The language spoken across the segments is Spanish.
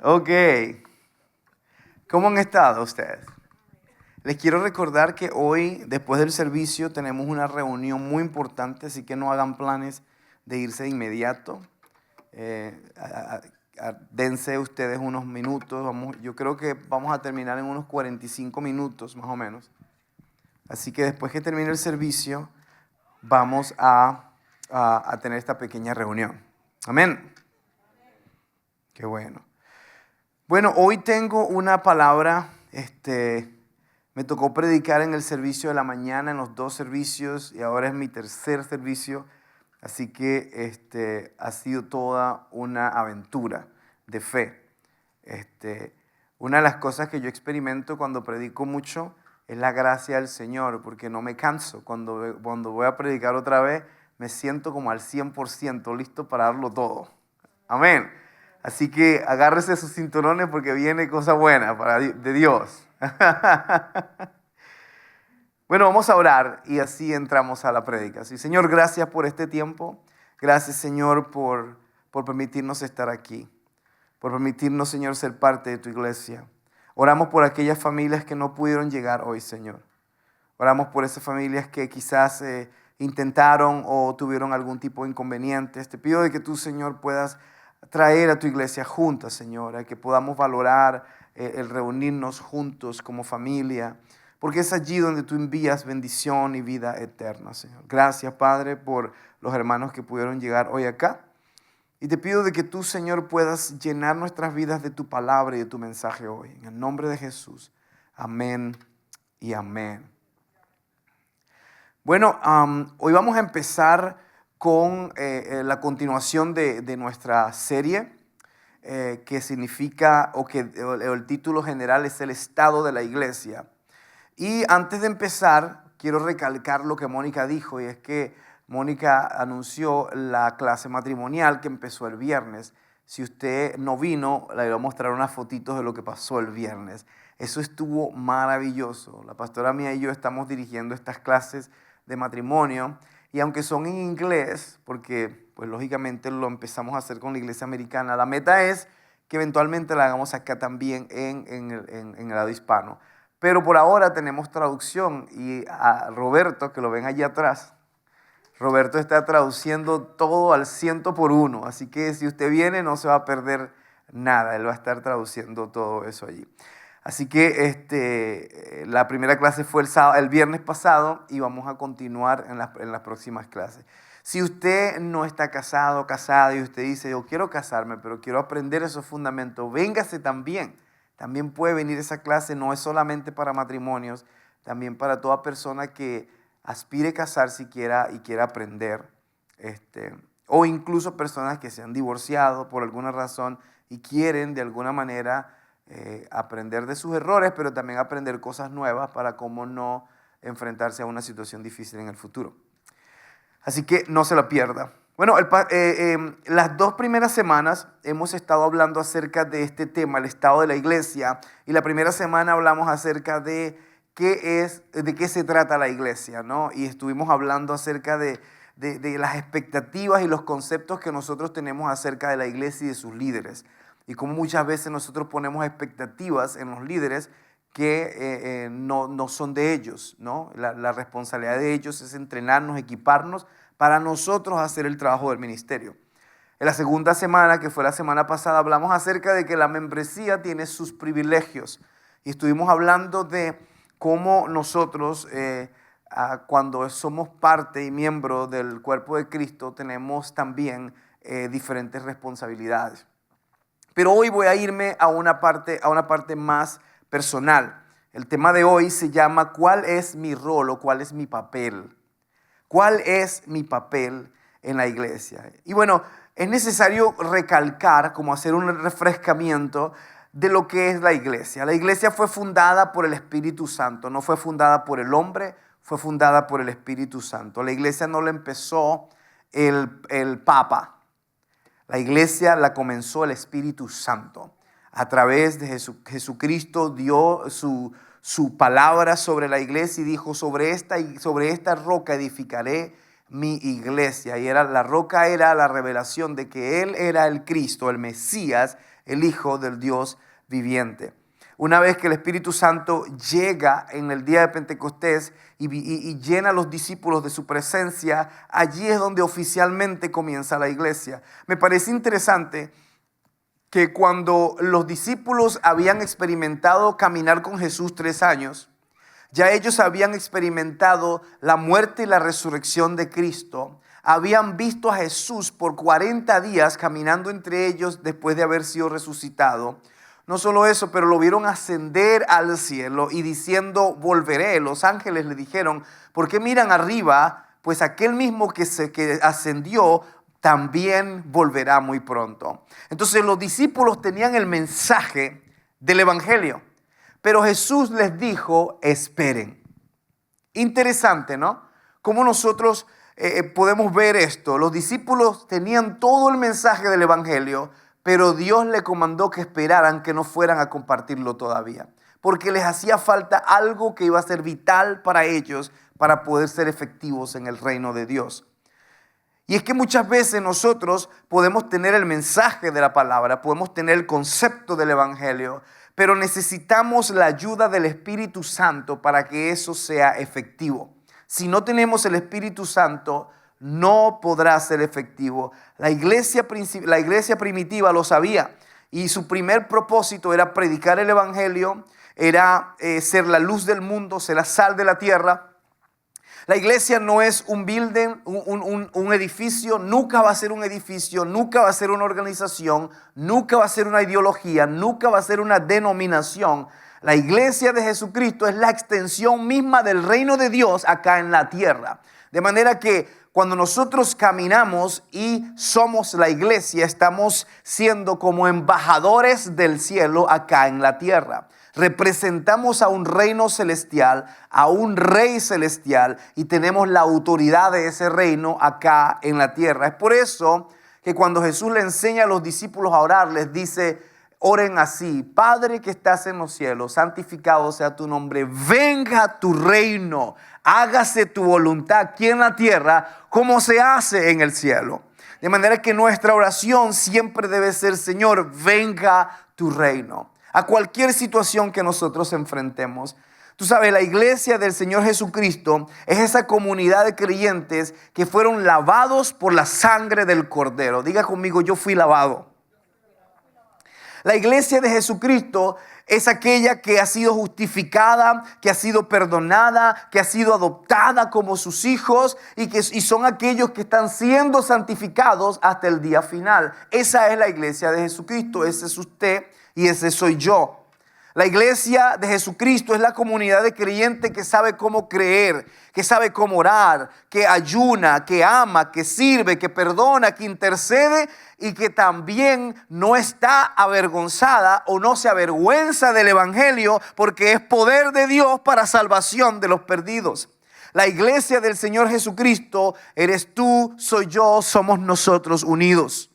Ok. ¿Cómo han estado ustedes? Les quiero recordar que hoy, después del servicio, tenemos una reunión muy importante, así que no hagan planes de irse de inmediato. Dense ustedes unos minutos. Yo creo que vamos a terminar en unos 45 minutos más o menos. Así que después que termine el servicio, vamos a tener esta pequeña reunión. Amén. Qué bueno. Bueno, hoy tengo una palabra, me tocó predicar en el servicio de la mañana, en los 2 servicios, y ahora es mi tercer servicio, así que ha sido toda una aventura de fe. Una de las cosas que yo experimento cuando predico mucho es la gracia del Señor, porque no me canso. Cuando voy a predicar otra vez, me siento como al 100% listo para darlo todo. Amén. Así que agárrese sus cinturones porque viene cosa buena de Dios. Bueno, vamos a orar y así entramos a la prédica. Sí, Señor, gracias por este tiempo. Gracias, Señor, por permitirnos estar aquí. Por permitirnos, Señor, ser parte de tu iglesia. Oramos por aquellas familias que no pudieron llegar hoy, Señor. Oramos por esas familias que quizás intentaron o tuvieron algún tipo de inconvenientes. Te pido de que tú, Señor, puedas traer a tu iglesia juntas, Señora, que podamos valorar el reunirnos juntos como familia, porque es allí donde tú envías bendición y vida eterna, Señor. Gracias, Padre, por los hermanos que pudieron llegar hoy acá. Y te pido de que tú, Señor, puedas llenar nuestras vidas de tu palabra y de tu mensaje hoy. En el nombre de Jesús. Amén y amén. Bueno, hoy vamos a empezar con la continuación de nuestra serie, que significa, el título general es el estado de la iglesia. Y antes de empezar, quiero recalcar lo que Mónica dijo, y es que Mónica anunció la clase matrimonial que empezó el viernes. Si usted no vino, le voy a mostrar unas fotitos de lo que pasó el viernes. Eso estuvo maravilloso. La pastora mía y yo estamos dirigiendo estas clases de matrimonio, y aunque son en inglés, porque pues lógicamente lo empezamos a hacer con la iglesia americana, la meta es que eventualmente la hagamos acá también en el lado hispano. Pero por ahora tenemos traducción, y a Roberto, que lo ven allí atrás, Roberto está traduciendo todo al 100%, así que si usted viene no se va a perder nada, él va a estar traduciendo todo eso allí. Así que la primera clase fue el viernes pasado, y vamos a continuar en las próximas clases. Si usted no está casado, casada, y usted dice, yo quiero casarme, pero quiero aprender esos fundamentos, véngase también. También puede venir esa clase, no es solamente para matrimonios, también para toda persona que aspire a casarse y quiera aprender. O incluso personas que se han divorciado por alguna razón y quieren de alguna manera aprender de sus errores, pero también aprender cosas nuevas para cómo no enfrentarse a una situación difícil en el futuro. Así que no se la pierda. Bueno, las 2 primeras semanas hemos estado hablando acerca de este tema, el estado de la iglesia, y la primera semana hablamos acerca de qué se trata la iglesia, ¿no? Y estuvimos hablando acerca de las expectativas y los conceptos que nosotros tenemos acerca de la iglesia y de sus líderes. Y cómo muchas veces nosotros ponemos expectativas en los líderes que no son de ellos, ¿no? La responsabilidad de ellos es entrenarnos, equiparnos para nosotros hacer el trabajo del ministerio. En la segunda semana, que fue la semana pasada, hablamos acerca de que la membresía tiene sus privilegios. Y estuvimos hablando de cómo nosotros, cuando somos parte y miembro del cuerpo de Cristo, tenemos también diferentes responsabilidades. Pero hoy voy a irme a una parte más personal. El tema de hoy se llama ¿cuál es mi rol o cuál es mi papel? ¿Cuál es mi papel en la iglesia? Y bueno, es necesario recalcar, como hacer un refrescamiento de lo que es la iglesia. La iglesia fue fundada por el Espíritu Santo, no fue fundada por el hombre, fue fundada por el Espíritu Santo. La iglesia no la empezó el Papa. La iglesia la comenzó el Espíritu Santo. A través de Jesucristo dio su palabra sobre la iglesia y dijo, sobre esta roca edificaré mi iglesia. Y la roca era la revelación de que Él era el Cristo, el Mesías, el Hijo del Dios viviente. Una vez que el Espíritu Santo llega en el día de Pentecostés y llena a los discípulos de su presencia, allí es donde oficialmente comienza la iglesia. Me parece interesante que cuando los discípulos habían experimentado caminar con Jesús 3 años, ya ellos habían experimentado la muerte y la resurrección de Cristo. Habían visto a Jesús por 40 días caminando entre ellos después de haber sido resucitado. No solo eso, pero lo vieron ascender al cielo y diciendo, volveré. Los ángeles le dijeron, ¿por qué miran arriba? Pues aquel mismo que ascendió también volverá muy pronto. Entonces los discípulos tenían el mensaje del evangelio, pero Jesús les dijo, esperen. Interesante, ¿no? Cómo nosotros podemos ver esto. Los discípulos tenían todo el mensaje del evangelio, pero Dios le comandó que esperaran, que no fueran a compartirlo todavía, porque les hacía falta algo que iba a ser vital para ellos para poder ser efectivos en el reino de Dios. Y es que muchas veces nosotros podemos tener el mensaje de la palabra, podemos tener el concepto del evangelio, pero necesitamos la ayuda del Espíritu Santo para que eso sea efectivo. Si no tenemos el Espíritu Santo, no podrá ser efectivo. La iglesia primitiva lo sabía y su primer propósito era predicar el evangelio, era ser la luz del mundo, ser la sal de la tierra. La iglesia no es un building, un edificio, nunca va a ser un edificio, nunca va a ser una organización, nunca va a ser una ideología, nunca va a ser una denominación. La iglesia de Jesucristo es la extensión misma del reino de Dios acá en la tierra. De manera que cuando nosotros caminamos y somos la iglesia, estamos siendo como embajadores del cielo acá en la tierra. Representamos a un reino celestial, a un rey celestial, y tenemos la autoridad de ese reino acá en la tierra. Es por eso que cuando Jesús le enseña a los discípulos a orar, les dice, oren así: Padre que estás en los cielos, santificado sea tu nombre, venga tu reino, hágase tu voluntad aquí en la tierra como se hace en el cielo. De manera que nuestra oración siempre debe ser, Señor, venga tu reino. A cualquier situación que nosotros enfrentemos. Tú sabes, la iglesia del Señor Jesucristo es esa comunidad de creyentes que fueron lavados por la sangre del Cordero. Diga conmigo, yo fui lavado. La iglesia de Jesucristo es aquella que ha sido justificada, que ha sido perdonada, que ha sido adoptada como sus hijos y son aquellos que están siendo santificados hasta el día final. Esa es la iglesia de Jesucristo. Ese es usted y ese soy yo. La iglesia de Jesucristo es la comunidad de creyentes que sabe cómo creer, que sabe cómo orar, que ayuna, que ama, que sirve, que perdona, que intercede y que también no está avergonzada o no se avergüenza del evangelio porque es poder de Dios para salvación de los perdidos. La iglesia del Señor Jesucristo eres tú, soy yo, somos nosotros unidos.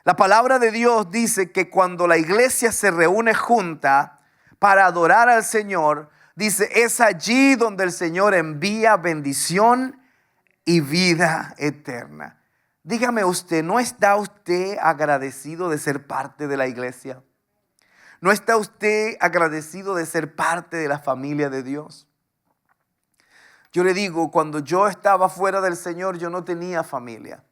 La palabra de Dios dice que cuando la iglesia se reúne junta para adorar al Señor, dice, es allí donde el Señor envía bendición y vida eterna. Dígame usted, ¿no está usted agradecido de ser parte de la iglesia? ¿No está usted agradecido de ser parte de la familia de Dios? Yo le digo, cuando yo estaba fuera del Señor, yo no tenía familia.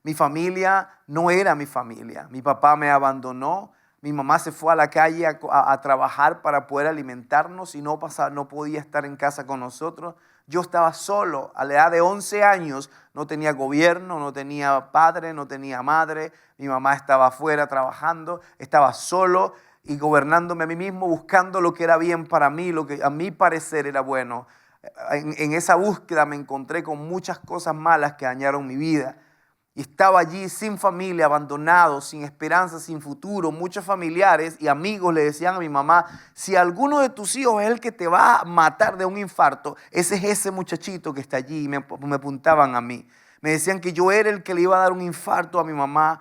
Mi familia no era mi familia. Mi papá me abandonó. Mi mamá se fue a la calle a trabajar para poder alimentarnos y no podía estar en casa con nosotros. Yo estaba solo. A la edad de 11 años no tenía gobierno, no tenía padre, no tenía madre. Mi mamá estaba afuera trabajando. Estaba solo y gobernándome a mí mismo, buscando lo que era bien para mí, lo que a mi parecer era bueno. En esa búsqueda me encontré con muchas cosas malas que dañaron mi vida. Y estaba allí sin familia, abandonado, sin esperanza, sin futuro. Muchos familiares y amigos le decían a mi mamá, si alguno de tus hijos es el que te va a matar de un infarto, ese es ese muchachito que está allí. Y me apuntaban a mí. Me decían que yo era el que le iba a dar un infarto a mi mamá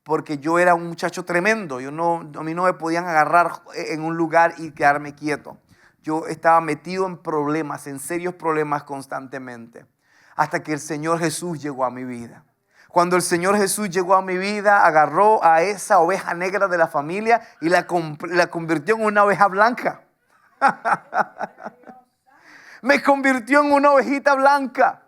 porque yo era un muchacho tremendo. A mí no me podían agarrar en un lugar y quedarme quieto. Yo estaba metido en problemas, en serios problemas constantemente. hasta que el Señor Jesús llegó a mi vida. Cuando el Señor Jesús llegó a mi vida, agarró a esa oveja negra de la familia y la convirtió en una oveja blanca. Me convirtió en una ovejita blanca.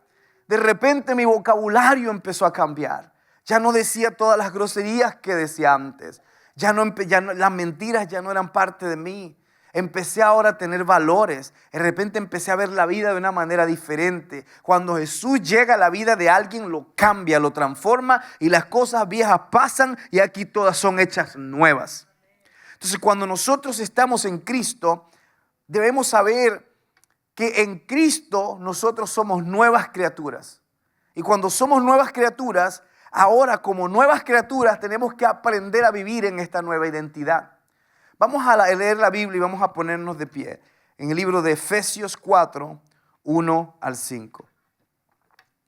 De repente mi vocabulario empezó a cambiar. Ya no decía todas las groserías que decía antes. Las mentiras ya no eran parte de mí. Empecé ahora a tener valores. De repente empecé a ver la vida de una manera diferente. Cuando Jesús llega a la vida de alguien, lo cambia, lo transforma y las cosas viejas pasan y aquí todas son hechas nuevas. Entonces, cuando nosotros estamos en Cristo, debemos saber que en Cristo nosotros somos nuevas criaturas. Y cuando somos nuevas criaturas, ahora como nuevas criaturas tenemos que aprender a vivir en esta nueva identidad. Vamos a leer la Biblia y vamos a ponernos de pie en el libro de Efesios 4, 1 al 5.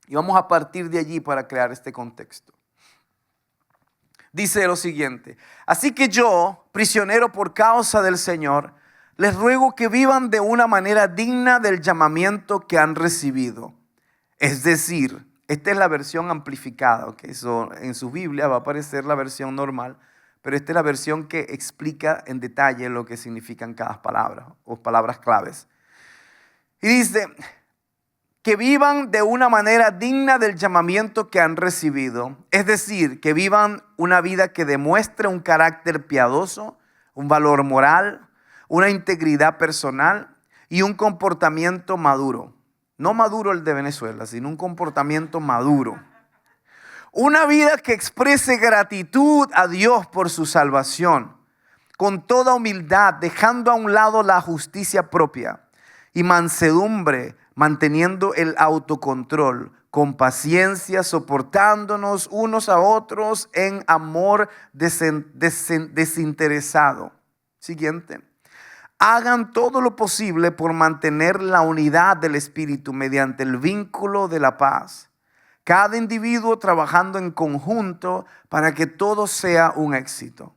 Y vamos a partir de allí para crear este contexto. Dice lo siguiente: así que yo, prisionero por causa del Señor, les ruego que vivan de una manera digna del llamamiento que han recibido. Es decir, esta es la versión amplificada, ¿okay? En su Biblia va a aparecer la versión normal, pero esta es la versión que explica en detalle lo que significan cada palabra o palabras claves. Y dice, que vivan de una manera digna del llamamiento que han recibido. Es decir, que vivan una vida que demuestre un carácter piadoso, un valor moral, una integridad personal y un comportamiento maduro. No maduro el de Venezuela, sino un comportamiento maduro. Una vida que exprese gratitud a Dios por su salvación, con toda humildad, dejando a un lado la justicia propia y mansedumbre, manteniendo el autocontrol, con paciencia, soportándonos unos a otros en amor desinteresado. Siguiente. Hagan todo lo posible por mantener la unidad del Espíritu mediante el vínculo de la paz. Cada individuo trabajando en conjunto para que todo sea un éxito.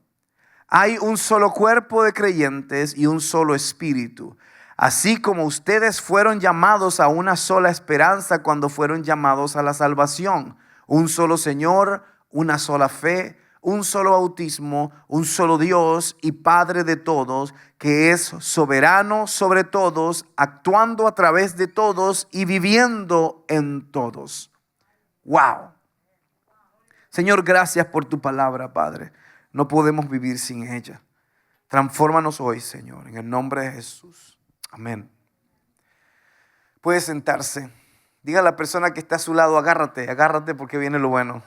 Hay un solo cuerpo de creyentes y un solo espíritu. Así como ustedes fueron llamados a una sola esperanza cuando fueron llamados a la salvación. Un solo Señor, una sola fe, un solo bautismo, un solo Dios y Padre de todos, que es soberano sobre todos, actuando a través de todos y viviendo en todos. Wow. Señor, gracias por tu palabra, Padre. No podemos vivir sin ella. Transfórmanos hoy, Señor, en el nombre de Jesús. Amén. Puede sentarse. Diga a la persona que está a su lado, agárrate porque viene lo bueno.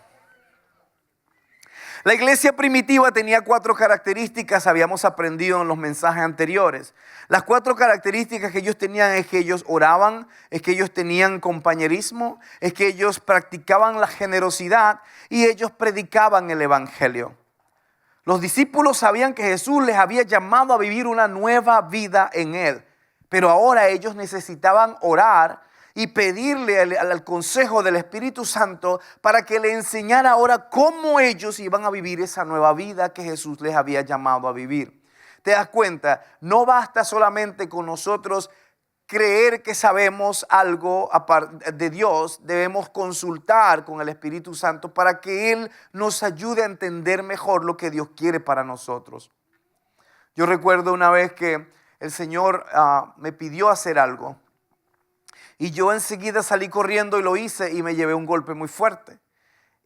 La iglesia primitiva tenía 4 características, habíamos aprendido en los mensajes anteriores. Las 4 características que ellos tenían es que ellos oraban, es que ellos tenían compañerismo, es que ellos practicaban la generosidad y ellos predicaban el evangelio. Los discípulos sabían que Jesús les había llamado a vivir una nueva vida en él, pero ahora ellos necesitaban orar y pedirle al consejo del Espíritu Santo para que le enseñara ahora cómo ellos iban a vivir esa nueva vida que Jesús les había llamado a vivir. ¿Te das cuenta? No basta solamente con nosotros creer que sabemos algo de Dios. Debemos consultar con el Espíritu Santo para que Él nos ayude a entender mejor lo que Dios quiere para nosotros. Yo recuerdo una vez que el Señor me pidió hacer algo. Y yo enseguida salí corriendo y lo hice y me llevé un golpe muy fuerte.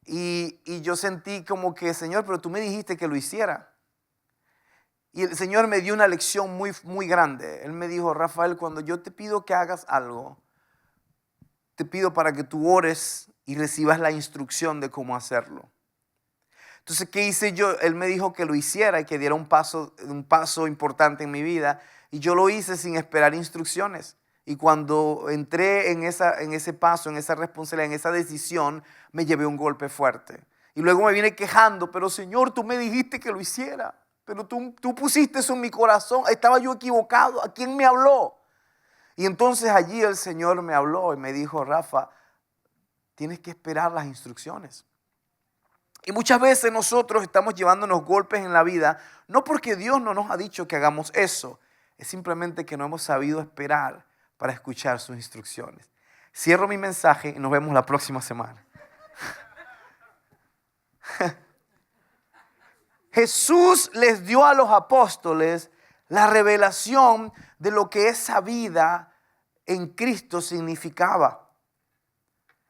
Y yo sentí como que, Señor, pero tú me dijiste que lo hiciera. Y el Señor me dio una lección muy, muy grande. Él me dijo, Rafael, cuando yo te pido que hagas algo, te pido para que tú ores y recibas la instrucción de cómo hacerlo. Entonces, ¿qué hice yo? Él me dijo que lo hiciera y que diera un paso importante en mi vida. Y yo lo hice sin esperar instrucciones. Y cuando entré en ese paso, en esa responsabilidad, en esa decisión, me llevé un golpe fuerte. Y luego me vine quejando, pero Señor, tú me dijiste que lo hiciera. Pero tú pusiste eso en mi corazón. Estaba yo equivocado. ¿A quién me habló? Y entonces allí el Señor me habló y me dijo, Rafa, tienes que esperar las instrucciones. Y muchas veces nosotros estamos llevándonos golpes en la vida, no porque Dios no nos ha dicho que hagamos eso. Es simplemente que no hemos sabido esperar para escuchar sus instrucciones. Cierro mi mensaje y nos vemos la próxima semana. Jesús les dio a los apóstoles la revelación de lo que esa vida en Cristo significaba.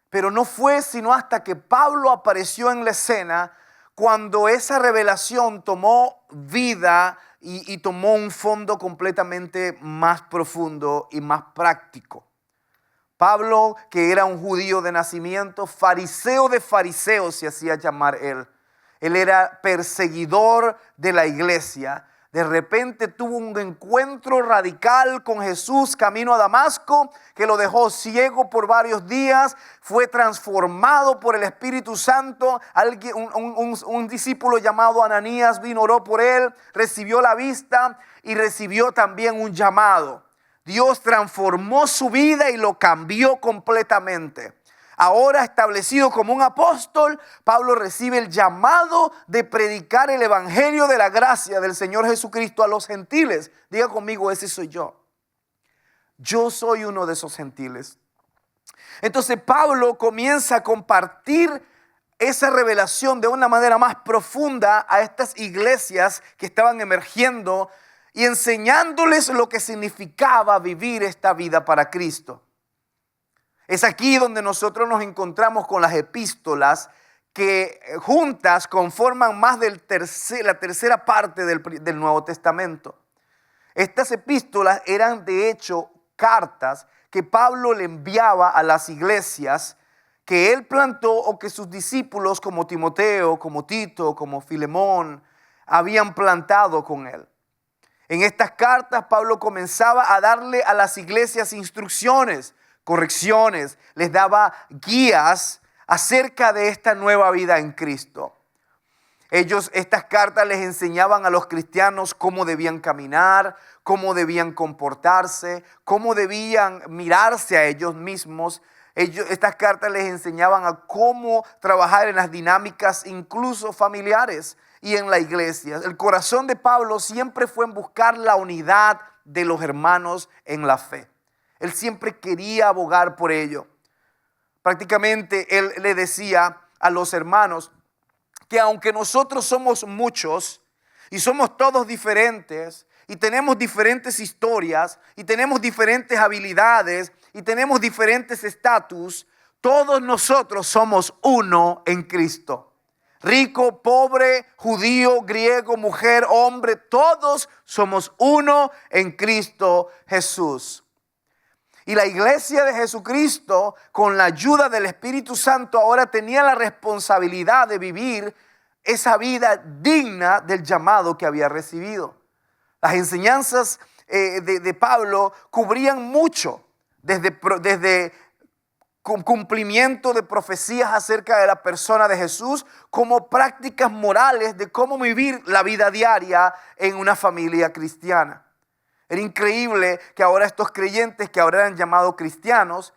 Pero no fue sino hasta que Pablo apareció en la escena cuando esa revelación tomó vida y tomó un fondo completamente más profundo y más práctico. Pablo, que era un judío de nacimiento, fariseo de fariseos se hacía llamar él. Él era perseguidor de la iglesia. De repente tuvo un encuentro radical con Jesús camino a Damasco, que lo dejó ciego por varios días. Fue transformado por el Espíritu Santo. Un discípulo llamado Ananías vino, oró por él, recibió la vista y recibió también un llamado. Dios transformó su vida y lo cambió completamente. Ahora establecido como un apóstol, Pablo recibe el llamado de predicar el evangelio de la gracia del Señor Jesucristo a los gentiles. Diga conmigo, ese soy yo. Yo soy uno de esos gentiles. Entonces Pablo comienza a compartir esa revelación de una manera más profunda a estas iglesias que estaban emergiendo y enseñándoles lo que significaba vivir esta vida para Cristo. Es aquí donde nosotros nos encontramos con las epístolas que juntas conforman más de la tercera parte del Nuevo Testamento. Estas epístolas eran de hecho cartas que Pablo le enviaba a las iglesias que él plantó o que sus discípulos como Timoteo, como Tito, como Filemón habían plantado con él. En estas cartas Pablo comenzaba a darle a las iglesias instrucciones, correcciones, les daba guías acerca de esta nueva vida en Cristo. Estas cartas les enseñaban a los cristianos cómo debían caminar, cómo debían comportarse, cómo debían mirarse a ellos mismos. Estas cartas les enseñaban a cómo trabajar en las dinámicas incluso familiares y en la iglesia. El corazón de Pablo siempre fue en buscar la unidad de los hermanos en la fe. Él siempre quería abogar por ello. Prácticamente él le decía a los hermanos que aunque nosotros somos muchos y somos todos diferentes y tenemos diferentes historias y tenemos diferentes habilidades y tenemos diferentes estatus, todos nosotros somos uno en Cristo. Rico, pobre, judío, griego, mujer, hombre, todos somos uno en Cristo Jesús. Y la iglesia de Jesucristo, con la ayuda del Espíritu Santo, ahora tenía la responsabilidad de vivir esa vida digna del llamado que había recibido. Las enseñanzas de Pablo cubrían mucho, desde cumplimiento de profecías acerca de la persona de Jesús, como prácticas morales de cómo vivir la vida diaria en una familia cristiana. Era increíble que ahora estos creyentes que ahora eran llamados cristianos,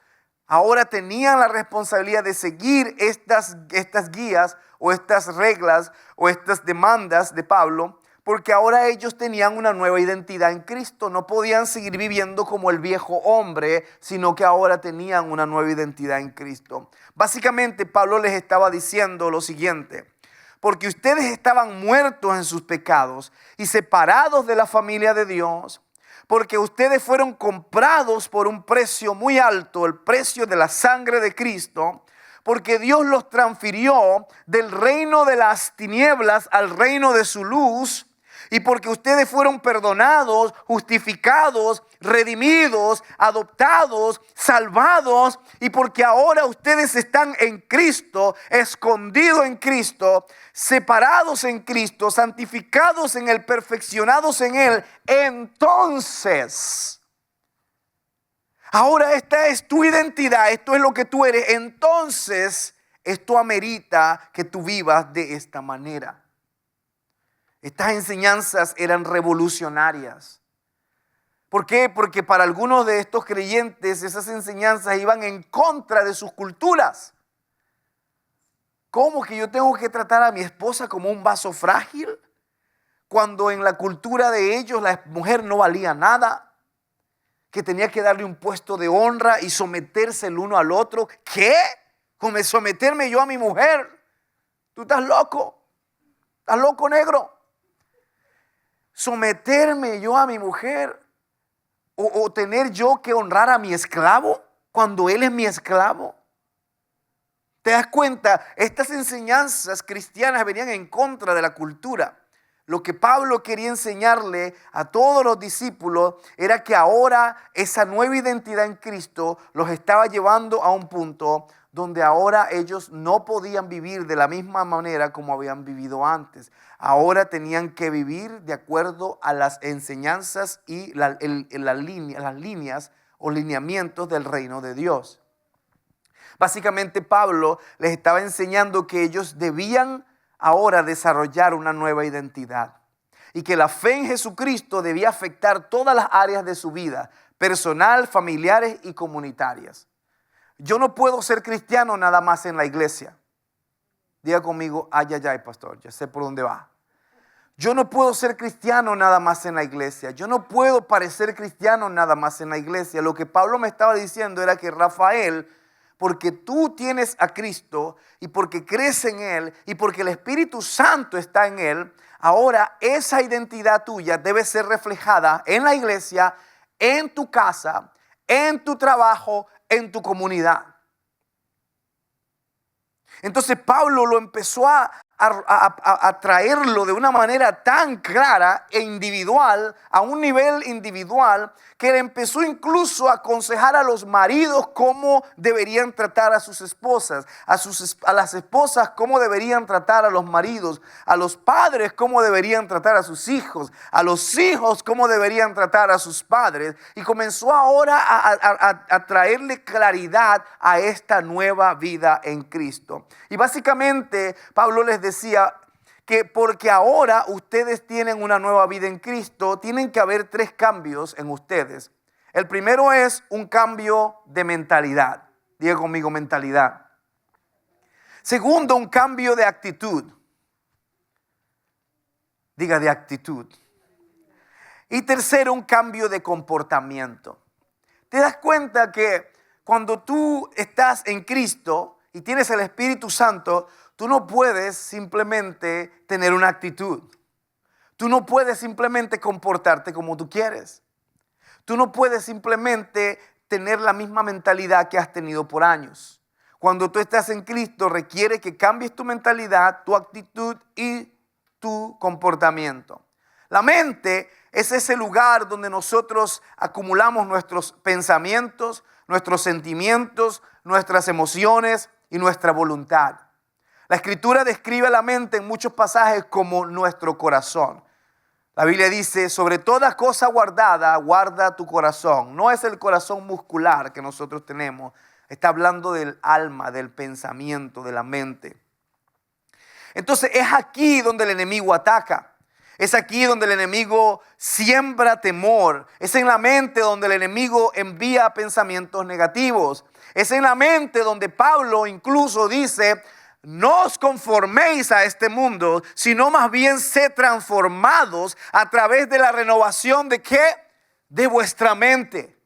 ahora tenían la responsabilidad de seguir estas guías o estas reglas o estas demandas de Pablo, porque ahora ellos tenían una nueva identidad en Cristo. No podían seguir viviendo como el viejo hombre, sino que ahora tenían una nueva identidad en Cristo. Básicamente Pablo les estaba diciendo lo siguiente: porque ustedes estaban muertos en sus pecados y separados de la familia de Dios, porque ustedes fueron comprados por un precio muy alto, el precio de la sangre de Cristo, porque Dios los transfirió del reino de las tinieblas al reino de su luz, y porque ustedes fueron perdonados, justificados, redimidos, adoptados, salvados, y porque ahora ustedes están en Cristo, escondidos en Cristo, separados en Cristo, santificados en Él, perfeccionados en Él. Entonces, ahora esta es tu identidad, esto es lo que tú eres. Entonces, esto amerita que tú vivas de esta manera. Estas enseñanzas eran revolucionarias. ¿Por qué? Porque para algunos de estos creyentes esas enseñanzas iban en contra de sus culturas. ¿Cómo que yo tengo que tratar a mi esposa como un vaso frágil? Cuando en la cultura de ellos la mujer no valía nada. que tenía que darle un puesto de honra y someterse el uno al otro. ¿Qué? ¿Cómo someterme yo a mi mujer? ¿Tú estás loco? ¿Estás loco, negro? ¿Someterme yo a mi mujer? ¿O tener yo que honrar a mi esclavo cuando él es mi esclavo? ¿Te das cuenta? Estas enseñanzas cristianas venían en contra de la cultura. Lo que Pablo quería enseñarle a todos los discípulos era que ahora esa nueva identidad en Cristo los estaba llevando a un punto donde ahora ellos no podían vivir de la misma manera como habían vivido antes. Ahora tenían que vivir de acuerdo a las enseñanzas y las líneas o lineamientos del reino de Dios. Básicamente Pablo les estaba enseñando que ellos debían ahora desarrollar una nueva identidad y que la fe en Jesucristo debía afectar todas las áreas de su vida, personal, familiares y comunitarias. Yo no puedo ser cristiano nada más en la iglesia. Diga conmigo, ay, pastor, ya sé por dónde va. Yo no puedo ser cristiano nada más en la iglesia. Yo no puedo parecer cristiano nada más en la iglesia. Lo que Pablo me estaba diciendo era que Rafael, porque tú tienes a Cristo y porque crees en Él y porque el Espíritu Santo está en Él, ahora esa identidad tuya debe ser reflejada en la iglesia, en tu casa, en tu trabajo, en tu comunidad. Entonces Pablo lo empezó a traerlo de una manera tan clara e individual, a un nivel individual, que empezó incluso a aconsejar a los maridos cómo deberían tratar a sus esposas, a las esposas cómo deberían tratar a los maridos, a los padres cómo deberían tratar a sus hijos, a los hijos cómo deberían tratar a sus padres, y comenzó ahora a traerle claridad a esta nueva vida en Cristo. Y básicamente Pablo les decía que porque ahora ustedes tienen una nueva vida en Cristo, tienen que haber 3 cambios en ustedes. El primero es un cambio de mentalidad. Diga conmigo, mentalidad. Segundo, un cambio de actitud. Diga, de actitud. Y tercero, un cambio de comportamiento. ¿Te das cuenta que cuando tú estás en Cristo y tienes el Espíritu Santo, tú no puedes simplemente tener una actitud? Tú no puedes simplemente comportarte como tú quieres. Tú no puedes simplemente tener la misma mentalidad que has tenido por años. Cuando tú estás en Cristo, requiere que cambies tu mentalidad, tu actitud y tu comportamiento. La mente es ese lugar donde nosotros acumulamos nuestros pensamientos, nuestros sentimientos, nuestras emociones y nuestra voluntad. La Escritura describe a la mente en muchos pasajes como nuestro corazón. La Biblia dice, sobre toda cosa guardada, guarda tu corazón. No es el corazón muscular que nosotros tenemos. Está hablando del alma, del pensamiento, de la mente. Entonces es aquí donde el enemigo ataca. Es aquí donde el enemigo siembra temor. Es en la mente donde el enemigo envía pensamientos negativos. Es en la mente donde Pablo incluso dice, no os conforméis a este mundo, sino más bien sed transformados a través de la renovación ¿de qué? De vuestra mente.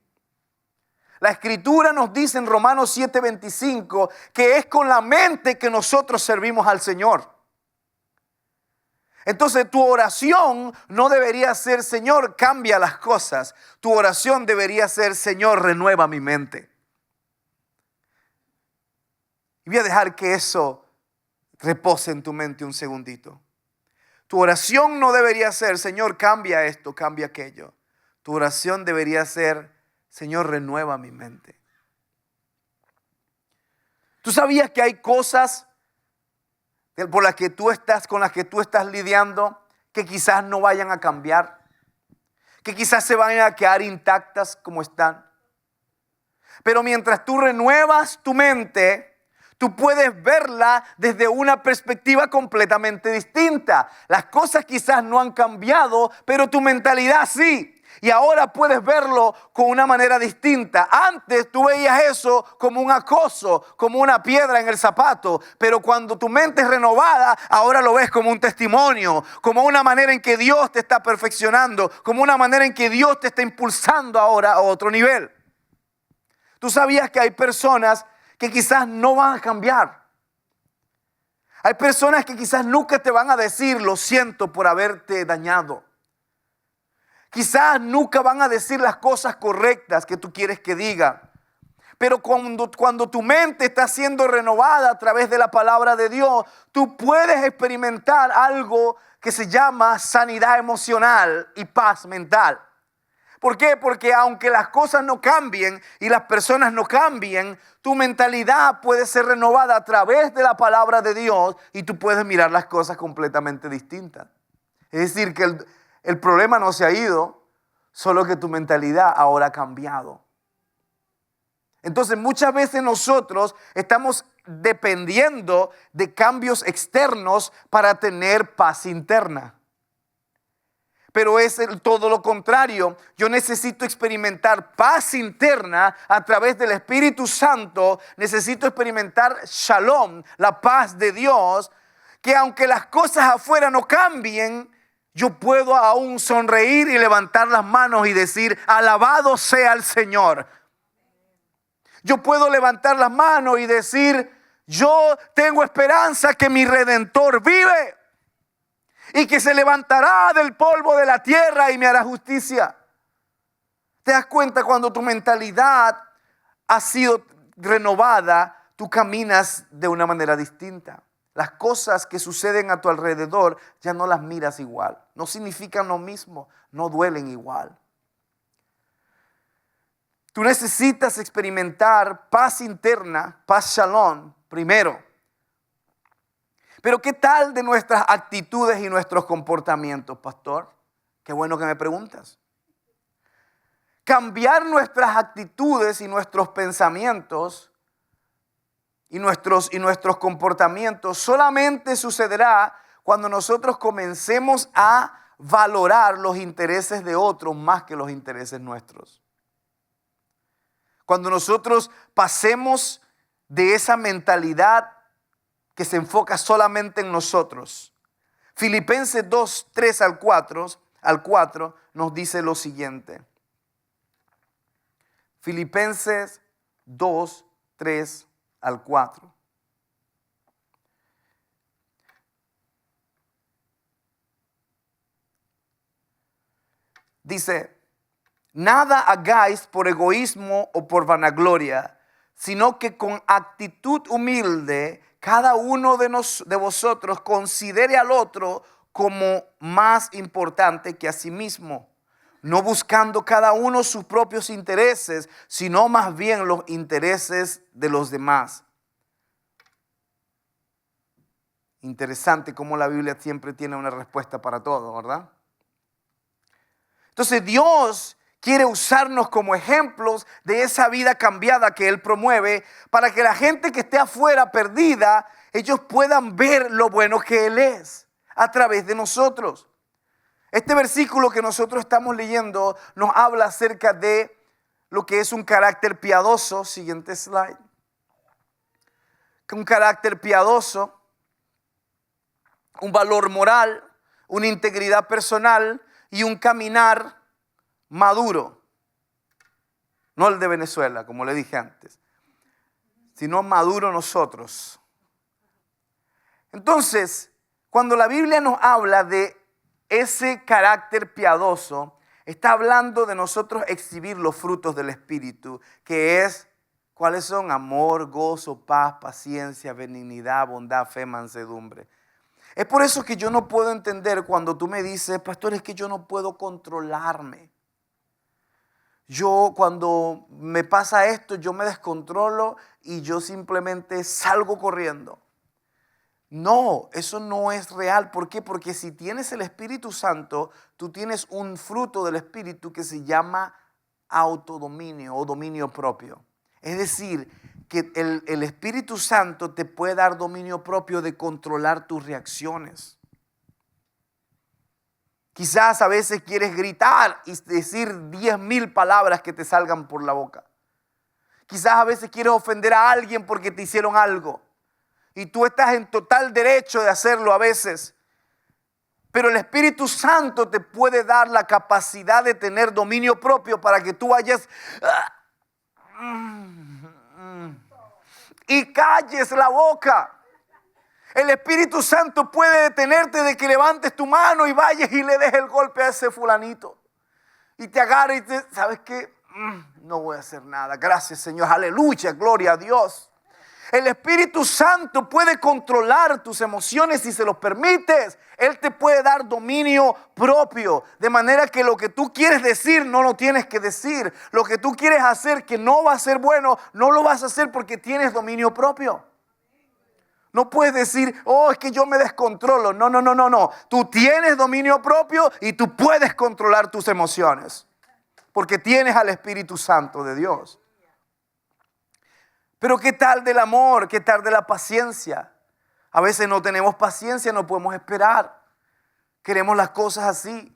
La Escritura nos dice en Romanos 7:25 que es con la mente que nosotros servimos al Señor. Entonces tu oración no debería ser, Señor, cambia las cosas. Tu oración debería ser, Señor, renueva mi mente. Y voy a dejar que eso repose en tu mente un segundito. Tu oración no debería ser, Señor, cambia esto, cambia aquello. Tu oración debería ser, Señor, renueva mi mente. ¿Tú sabías que hay cosas con las que tú estás lidiando que quizás no vayan a cambiar? Que quizás se vayan a quedar intactas como están. Pero mientras tú renuevas tu mente, tú puedes verla desde una perspectiva completamente distinta. Las cosas quizás no han cambiado, pero tu mentalidad sí. Y ahora puedes verlo con una manera distinta. Antes tú veías eso como un acoso, como una piedra en el zapato. Pero cuando tu mente es renovada, ahora lo ves como un testimonio, como una manera en que Dios te está perfeccionando, como una manera en que Dios te está impulsando ahora a otro nivel. Tú sabías que hay personas que quizás no van a cambiar. Hay personas que quizás nunca te van a decir lo siento por haberte dañado. Quizás nunca van a decir las cosas correctas que tú quieres que digan. Pero cuando tu mente está siendo renovada a través de la palabra de Dios, tú puedes experimentar algo que se llama sanidad emocional y paz mental. ¿Por qué? Porque aunque las cosas no cambien y las personas no cambien, tu mentalidad puede ser renovada a través de la palabra de Dios y tú puedes mirar las cosas completamente distintas. Es decir, que el problema no se ha ido, solo que tu mentalidad ahora ha cambiado. Entonces muchas veces nosotros estamos dependiendo de cambios externos para tener paz interna. Pero es todo lo contrario. Yo necesito experimentar paz interna a través del Espíritu Santo. Necesito experimentar shalom, la paz de Dios, que aunque las cosas afuera no cambien, yo puedo aún sonreír y levantar las manos y decir, alabado sea el Señor. Yo puedo levantar las manos y decir, yo tengo esperanza que mi Redentor vive y que se levantará del polvo de la tierra y me hará justicia. ¿Te das cuenta? Cuando tu mentalidad ha sido renovada, tú caminas de una manera distinta. Las cosas que suceden a tu alrededor ya no las miras igual. No significan lo mismo, no duelen igual. Tú necesitas experimentar paz interna, paz shalom, primero. Pero ¿qué tal de nuestras actitudes y nuestros comportamientos, pastor? Qué bueno que me preguntas. Cambiar nuestras actitudes y nuestros pensamientos y nuestros comportamientos solamente sucederá cuando nosotros comencemos a valorar los intereses de otros más que los intereses nuestros. Cuando nosotros pasemos de esa mentalidad que se enfoca solamente en nosotros. Filipenses 2, 3 al 4 nos dice lo siguiente. Filipenses 2, 3 al 4. Dice, nada hagáis por egoísmo o por vanagloria, sino que con actitud humilde cada uno de vosotros considere al otro como más importante que a sí mismo, no buscando cada uno sus propios intereses, sino más bien los intereses de los demás. Interesante cómo la Biblia siempre tiene una respuesta para todo, ¿verdad? Entonces Dios quiere usarnos como ejemplos de esa vida cambiada que Él promueve para que la gente que esté afuera perdida, ellos puedan ver lo bueno que Él es a través de nosotros. Este versículo que nosotros estamos leyendo nos habla acerca de lo que es un carácter piadoso. Siguiente slide. Un carácter piadoso, un valor moral, una integridad personal y un caminar maduro. No el de Venezuela, como le dije antes, sino maduro nosotros. Entonces, cuando la Biblia nos habla de ese carácter piadoso, está hablando de nosotros exhibir los frutos del Espíritu, que es, ¿cuáles son? Amor, gozo, paz, paciencia, benignidad, bondad, fe, mansedumbre. Es por eso que yo no puedo entender cuando tú me dices, pastor, es que yo no puedo controlarme. Yo cuando me pasa esto, yo me descontrolo y yo simplemente salgo corriendo. No, eso no es real. ¿Por qué? Porque si tienes el Espíritu Santo, tú tienes un fruto del Espíritu que se llama autodominio o dominio propio. Es decir, que el Espíritu Santo te puede dar dominio propio de controlar tus reacciones. Quizás a veces quieres gritar y decir 10,000 palabras que te salgan por la boca. Quizás a veces quieres ofender a alguien porque te hicieron algo. Y tú estás en total derecho de hacerlo a veces. Pero el Espíritu Santo te puede dar la capacidad de tener dominio propio para que tú vayas y calles la boca. El Espíritu Santo puede detenerte de que levantes tu mano y vayas y le des el golpe a ese fulanito. Y te agarre y te, ¿sabes qué? No voy a hacer nada. Gracias, Señor. Aleluya, gloria a Dios. El Espíritu Santo puede controlar tus emociones si se los permites. Él te puede dar dominio propio. De manera que lo que tú quieres decir no lo tienes que decir. Lo que tú quieres hacer que no va a ser bueno, no lo vas a hacer porque tienes dominio propio. No puedes decir, oh, es que yo me descontrolo. No. Tú tienes dominio propio y tú puedes controlar tus emociones. Porque tienes al Espíritu Santo de Dios. Pero ¿qué tal del amor? ¿Qué tal de la paciencia? A veces no tenemos paciencia, no podemos esperar. Queremos las cosas así.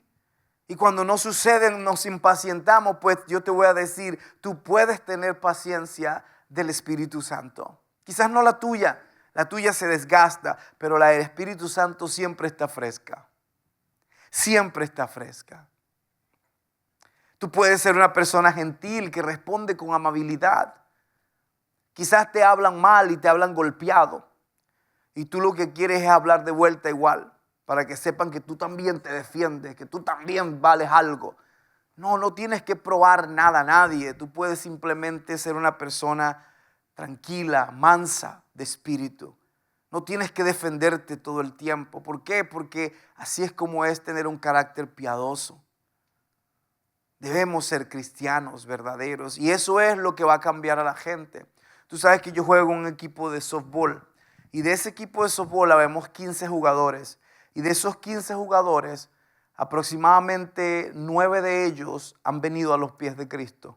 Y cuando no suceden, nos impacientamos. Pues yo te voy a decir, tú puedes tener paciencia del Espíritu Santo. Quizás no la tuya. La tuya se desgasta, pero la del Espíritu Santo siempre está fresca. Siempre está fresca. Tú puedes ser una persona gentil que responde con amabilidad. Quizás te hablan mal y te hablan golpeado. Y tú lo que quieres es hablar de vuelta igual. Para que sepan que tú también te defiendes, que tú también vales algo. No tienes que probar nada a nadie. Tú puedes simplemente ser una persona tranquila, mansa de espíritu. No tienes que defenderte todo el tiempo. ¿Por qué? Porque así es como es tener un carácter piadoso. Debemos ser cristianos verdaderos. Y eso es lo que va a cambiar a la gente. Tú sabes que yo juego en un equipo de softball. Y de ese equipo de softball habemos 15 jugadores. Y de esos 15 jugadores, aproximadamente 9 de ellos han venido a los pies de Cristo.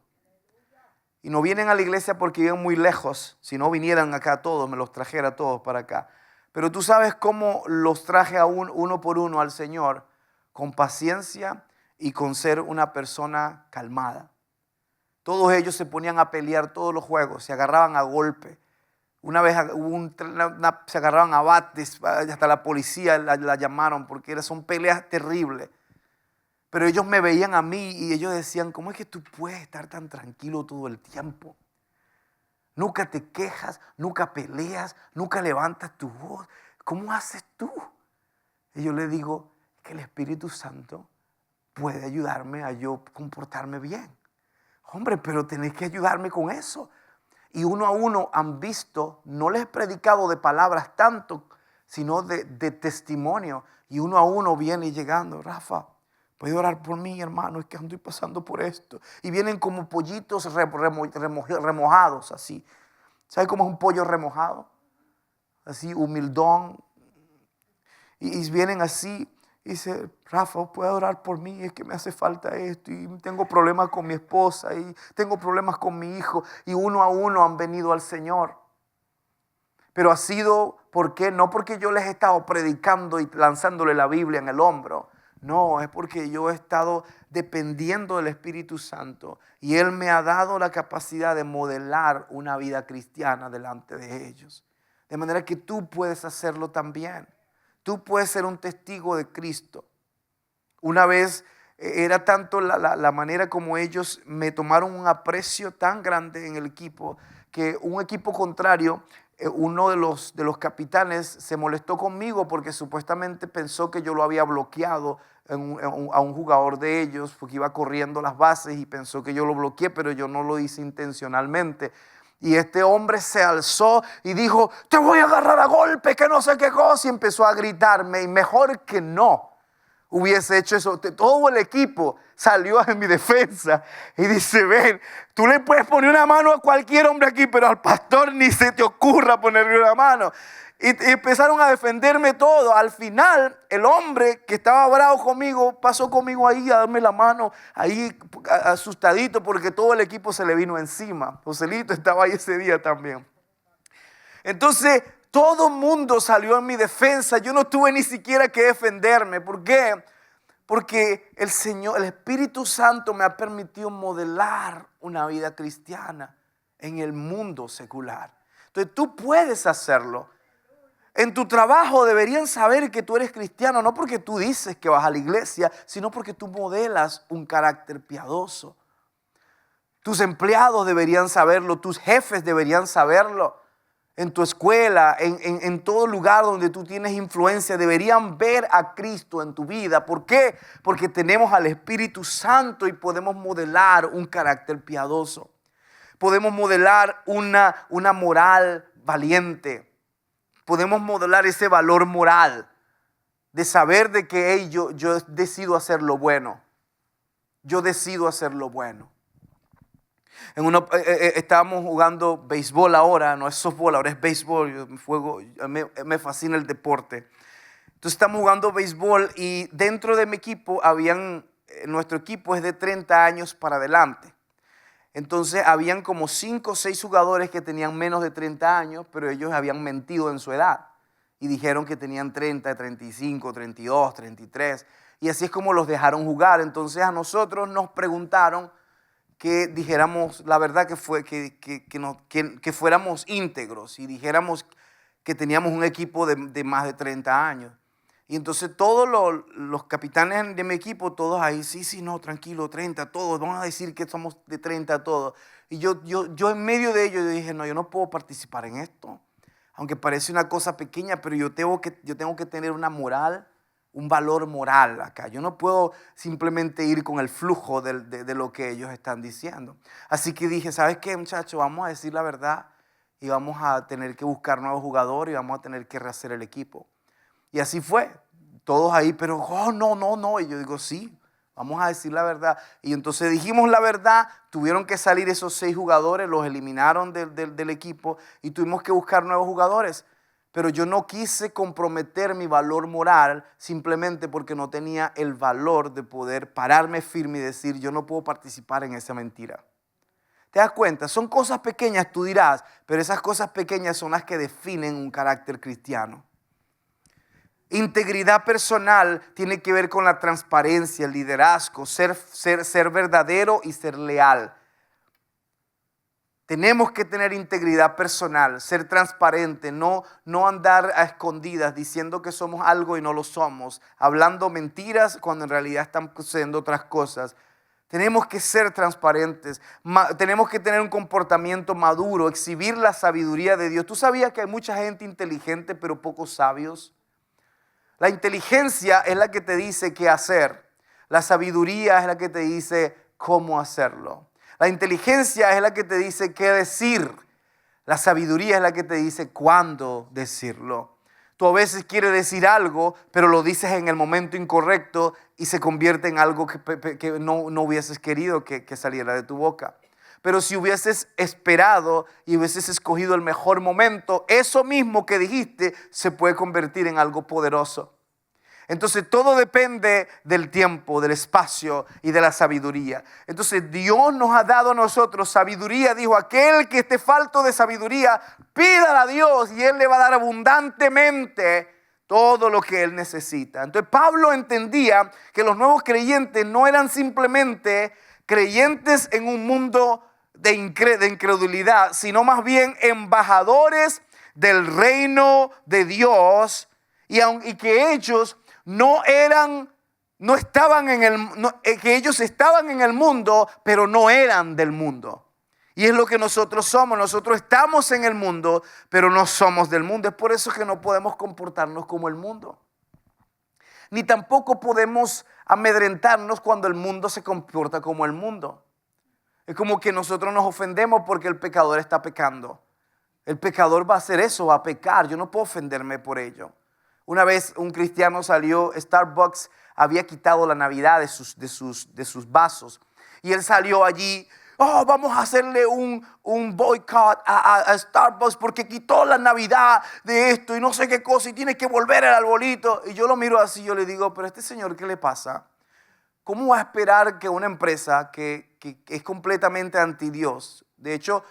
Y no vienen a la iglesia porque viven muy lejos. Si no vinieran acá todos, me los trajera todos para acá. Pero tú sabes cómo los traje a uno por uno al Señor. Con paciencia y con ser una persona calmada. Todos ellos se ponían a pelear todos los juegos. Se agarraban a golpe. Una vez se agarraban a bates. Hasta la policía la llamaron porque son peleas terribles. Pero ellos me veían a mí y ellos decían, ¿cómo es que tú puedes estar tan tranquilo todo el tiempo? Nunca te quejas, nunca peleas, nunca levantas tu voz. ¿Cómo haces tú? Y yo le digo que el Espíritu Santo puede ayudarme a yo comportarme bien. Hombre, pero tenés que ayudarme con eso. Y uno a uno han visto, no les he predicado de palabras tanto, sino de testimonio. Y uno a uno viene llegando, Rafa, ¿puede orar por mí, hermano? Es que estoy pasando por esto. Y vienen como pollitos remojados, así. ¿Sabe cómo es un pollo remojado? Así, humildón. Y vienen así. Y dice, Rafa, ¿puede orar por mí? Es que me hace falta esto. Y tengo problemas con mi esposa. Y tengo problemas con mi hijo. Y uno a uno han venido al Señor. Pero ha sido, ¿por qué? No porque yo les he estado predicando y lanzándole la Biblia en el hombro. No, es porque yo he estado dependiendo del Espíritu Santo y Él me ha dado la capacidad de modelar una vida cristiana delante de ellos. De manera que tú puedes hacerlo también. Tú puedes ser un testigo de Cristo. Una vez era tanto la manera como ellos me tomaron un aprecio tan grande en el equipo que un equipo contrario, uno de los capitanes se molestó conmigo porque supuestamente pensó que yo lo había bloqueado a un jugador de ellos porque iba corriendo las bases y pensó que yo lo bloqueé, pero yo no lo hice intencionalmente. Y este hombre se alzó y dijo, te voy a agarrar a golpe, que no sé qué cosa, y empezó a gritarme. Y mejor que no hubiese hecho eso. Todo el equipo salió en mi defensa y dice, ven, tú le puedes poner una mano a cualquier hombre aquí, pero al pastor ni se te ocurra ponerle una mano. Y empezaron a defenderme todo. Al final, el hombre que estaba bravo conmigo pasó conmigo ahí a darme la mano, ahí asustadito porque todo el equipo se le vino encima. Joselito estaba ahí ese día también. Entonces, todo el mundo salió en mi defensa. Yo no tuve ni siquiera que defenderme. ¿Por qué? Porque el Señor, el Espíritu Santo me ha permitido modelar una vida cristiana en el mundo secular. Entonces tú puedes hacerlo. En tu trabajo deberían saber que tú eres cristiano, no porque tú dices que vas a la iglesia, sino porque tú modelas un carácter piadoso. Tus empleados deberían saberlo, tus jefes deberían saberlo. En tu escuela, en todo lugar donde tú tienes influencia, deberían ver a Cristo en tu vida. ¿Por qué? Porque tenemos al Espíritu Santo y podemos modelar un carácter piadoso. Podemos modelar una moral valiente. Podemos modelar ese valor moral de saber de que hey, yo decido hacer lo bueno. Yo decido hacer lo bueno. Estábamos jugando béisbol ahora, no es softball, ahora es béisbol. Me fascina el deporte. Entonces estamos jugando béisbol y dentro de mi equipo nuestro equipo es de 30 años para adelante. Entonces habían como 5 o 6 jugadores que tenían menos de 30 años, pero ellos habían mentido en su edad y dijeron que tenían 30, 35, 32, 33 y así es como los dejaron jugar. Entonces a nosotros nos preguntaron que dijéramos la verdad, que fuéramos íntegros y dijéramos que teníamos un equipo de más de 30 años. Y entonces todos los capitanes de mi equipo, todos ahí, sí, no, tranquilo, 30, todos, vamos a decir que somos de 30 todos. Y yo en medio de ellos yo dije, no, yo no puedo participar en esto. Aunque parece una cosa pequeña, pero yo tengo que tener una moral, un valor moral acá. Yo no puedo simplemente ir con el flujo de lo que ellos están diciendo. Así que dije, ¿sabes qué, muchachos? Vamos a decir la verdad y vamos a tener que buscar nuevos jugadores y vamos a tener que rehacer el equipo. Y así fue. Todos ahí, pero no. Y yo digo, sí, vamos a decir la verdad. Y entonces dijimos la verdad, tuvieron que salir esos 6 jugadores, los eliminaron del equipo y tuvimos que buscar nuevos jugadores. Pero yo no quise comprometer mi valor moral simplemente porque no tenía el valor de poder pararme firme y decir, yo no puedo participar en esa mentira. ¿Te das cuenta? Son cosas pequeñas, tú dirás, pero esas cosas pequeñas son las que definen un carácter cristiano. Integridad personal tiene que ver con la transparencia, el liderazgo, ser verdadero y ser leal. Tenemos que tener integridad personal, ser transparente, no andar a escondidas diciendo que somos algo y no lo somos, hablando mentiras cuando en realidad están sucediendo otras cosas. Tenemos que ser transparentes, tenemos que tener un comportamiento maduro, exhibir la sabiduría de Dios. ¿Tú sabías que hay mucha gente inteligente pero pocos sabios? La inteligencia es la que te dice qué hacer. La sabiduría es la que te dice cómo hacerlo. La inteligencia es la que te dice qué decir. La sabiduría es la que te dice cuándo decirlo. Tú a veces quieres decir algo, pero lo dices en el momento incorrecto y se convierte en algo que no hubieses querido que saliera de tu boca. Pero si hubieses esperado y hubieses escogido el mejor momento, eso mismo que dijiste se puede convertir en algo poderoso. Entonces todo depende del tiempo, del espacio y de la sabiduría. Entonces Dios nos ha dado a nosotros sabiduría. Dijo, aquel que esté falto de sabiduría, pídala a Dios y Él le va a dar abundantemente todo lo que Él necesita. Entonces Pablo entendía que los nuevos creyentes no eran simplemente creyentes en un mundo de incredulidad, sino más bien embajadores del reino de Dios y que ellos que ellos estaban en el mundo, pero no eran del mundo. Y es lo que nosotros somos. Nosotros estamos en el mundo, pero no somos del mundo. Es por eso que no podemos comportarnos como el mundo. Ni tampoco podemos amedrentarnos cuando el mundo se comporta como el mundo. Es como que nosotros nos ofendemos porque el pecador está pecando. El pecador va a hacer eso, va a pecar. Yo no puedo ofenderme por ello. Una vez un cristiano salió, Starbucks había quitado la Navidad de sus vasos. Y él salió allí, vamos a hacerle un boicot a Starbucks porque quitó la Navidad de esto y no sé qué cosa y tiene que volver el arbolito. Y yo lo miro así, yo le digo, pero a este señor, ¿qué le pasa? ¿Cómo va a esperar que una empresa que es completamente anti Dios? De hecho,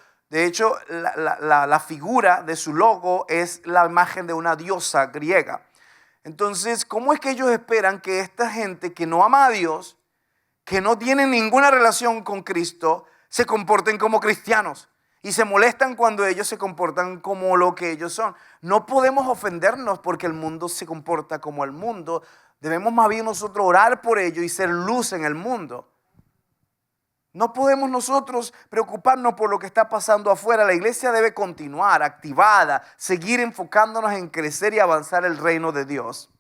la figura de su logo es la imagen de una diosa griega. Entonces, ¿cómo es que ellos esperan que esta gente que no ama a Dios, que no tienen ninguna relación con Cristo, se comporten como cristianos? Y se molestan cuando ellos se comportan como lo que ellos son. No podemos ofendernos porque el mundo se comporta como el mundo. Debemos más bien nosotros orar por ello y ser luz en el mundo. No podemos nosotros preocuparnos por lo que está pasando afuera. La iglesia debe continuar activada, seguir enfocándonos en crecer y avanzar el reino de Dios.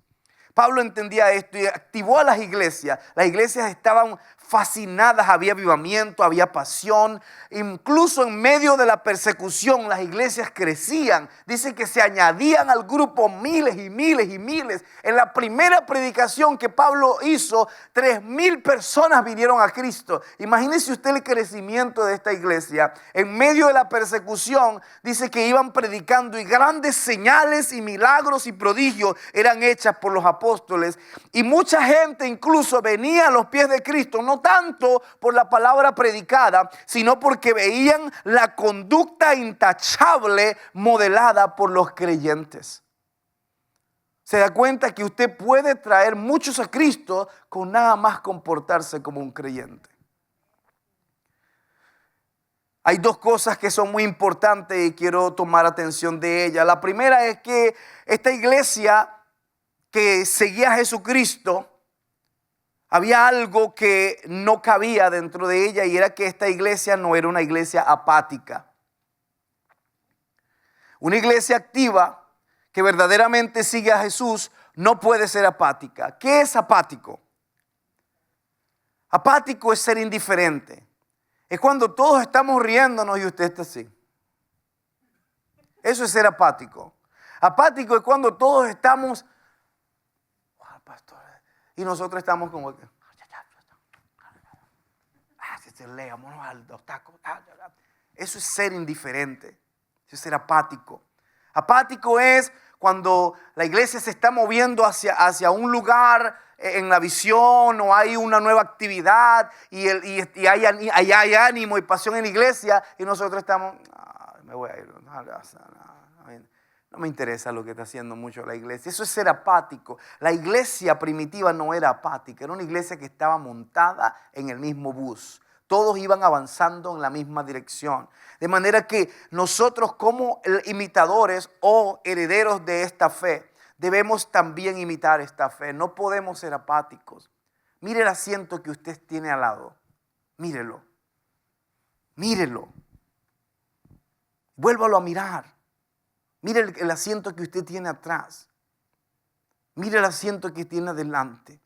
Pablo entendía esto y activó a las iglesias. Las iglesias estaban fascinadas, había avivamiento, había pasión. Incluso en medio de la persecución, las iglesias crecían. Dice que se añadían al grupo miles y miles y miles. En la primera predicación que Pablo hizo, 3,000 personas vinieron a Cristo. Imagínese usted el crecimiento de esta iglesia. En medio de la persecución, dice que iban predicando y grandes señales y milagros y prodigios eran hechas por los apóstoles. Y mucha gente incluso venía a los pies de Cristo, no tanto por la palabra predicada, sino porque veían la conducta intachable modelada por los creyentes. Se da cuenta que usted puede traer muchos a Cristo con nada más comportarse como un creyente. Hay dos cosas que son muy importantes y quiero tomar atención de ellas. La primera es que esta iglesia que seguía a Jesucristo, había algo que no cabía dentro de ella, y era que esta iglesia no era una iglesia apática. Una iglesia activa que verdaderamente sigue a Jesús no puede ser apática. ¿Qué es apático? Apático es ser indiferente. Es cuando todos estamos riéndonos y usted está así. Eso es ser apático. Apático es cuando todos estamos, pastor, y nosotros estamos como que, eso es ser indiferente, eso es ser apático. Apático es cuando la iglesia se está moviendo hacia un lugar en la visión, o hay una nueva actividad y hay ánimo y pasión en la iglesia, y nosotros estamos, me voy a ir, no me interesa lo que está haciendo mucho la iglesia. Eso es ser apático. La iglesia primitiva no era apática, era una iglesia que estaba montada en el mismo bus. Todos iban avanzando en la misma dirección. De manera que nosotros, como imitadores o herederos de esta fe, debemos también imitar esta fe. No podemos ser apáticos. Mire el asiento que usted tiene al lado. Mírelo. Mírelo. Vuélvalo a mirar. Mire el asiento que usted tiene atrás. Mire el asiento que tiene adelante.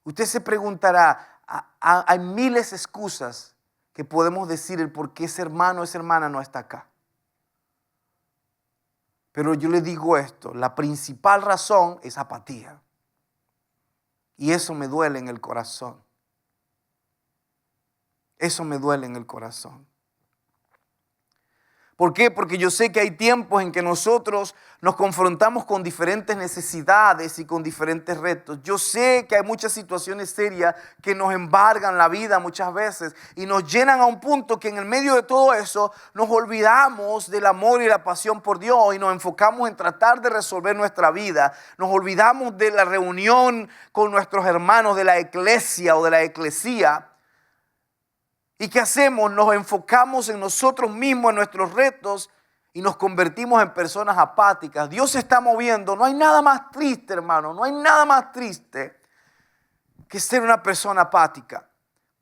Usted se preguntará, hay miles de excusas que podemos decir el por qué ese hermano o esa hermana no está acá. Pero yo le digo esto, la principal razón es apatía. Y eso me duele en el corazón. Eso me duele en el corazón. ¿Por qué? Porque yo sé que hay tiempos en que nosotros nos confrontamos con diferentes necesidades y con diferentes retos. Yo sé que hay muchas situaciones serias que nos embargan la vida muchas veces y nos llenan a un punto que en el medio de todo eso nos olvidamos del amor y la pasión por Dios y nos enfocamos en tratar de resolver nuestra vida. Nos olvidamos de la reunión con nuestros hermanos de la iglesia o de la eclesía. ¿Y qué hacemos? Nos enfocamos en nosotros mismos, en nuestros retos, y nos convertimos en personas apáticas. Dios se está moviendo. No hay nada más triste, hermano. No hay nada más triste que ser una persona apática.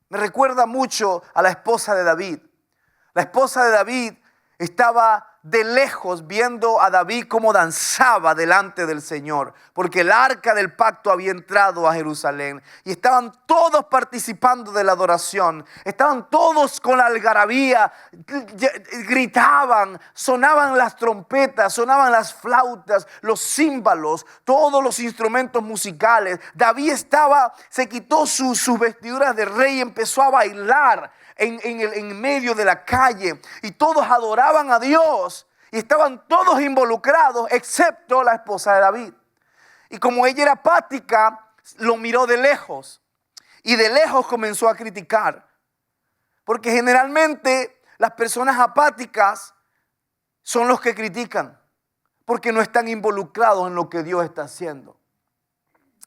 Me recuerda mucho a la esposa de David. La esposa de David estaba de lejos viendo a David cómo danzaba delante del Señor, porque el arca del pacto había entrado a Jerusalén y estaban todos participando de la adoración, estaban todos con la algarabía, gritaban, sonaban las trompetas, sonaban las flautas, los címbalos, todos los instrumentos musicales. David se quitó sus vestiduras de rey y empezó a bailar en medio de la calle, y todos adoraban a Dios y estaban todos involucrados excepto la esposa de David. Y como ella era apática, lo miró de lejos y de lejos comenzó a criticar, porque generalmente las personas apáticas son los que critican. porque no están involucrados en lo que Dios está haciendo.